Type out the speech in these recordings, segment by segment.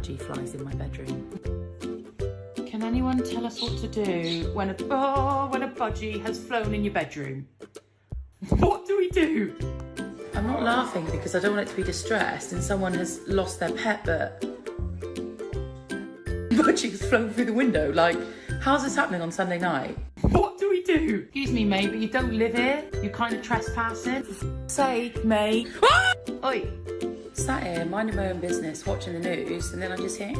budgie flies in my bedroom. Can anyone tell us what to do when a budgie has flown in your bedroom? What do we do? I'm not laughing because I don't want it to be distressed and someone has lost their pet, but budgie has flown through the window. Like, how's this happening on Sunday night? What do we do? Excuse me, mate, but you don't live here. You're kind of trespassing. Say, mate. Ah! Oi. Sat here minding my own business, watching the news, and then I just hear,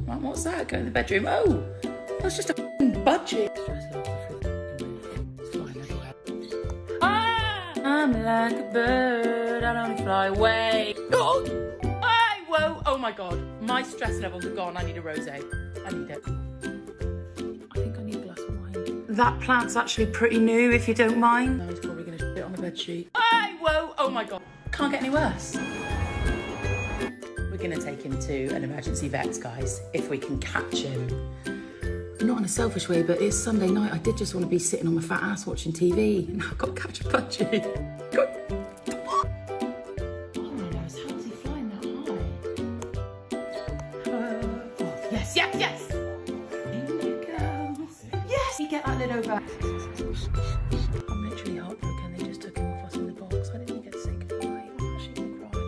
like, what's that? Go in the bedroom. Oh, that's just a budgie. Ah! I'm like a bird, I don't fly away. Oh! Hey, whoa! Oh my God, my stress levels are gone. I need a rosé. I need it. I think I need a glass of wine. That plant's actually pretty new, if you don't mind. No, he's probably going to shit on the bedsheet. Hey, whoa! Oh my God. Can't get any worse. We're going to take him to an emergency vet, guys, if we can catch him. Not in a selfish way, but it's Sunday night. I did just want to be sitting on my fat ass watching TV. And I've got to catch a budgie. Oh my nose, how is he flying that high? Oh, yes, yes, yes! In he goes. Yes! You get that lid over. I'm literally heartbroken. They just took him off us in the box. I didn't even get to say goodbye. I'm actually going to cry.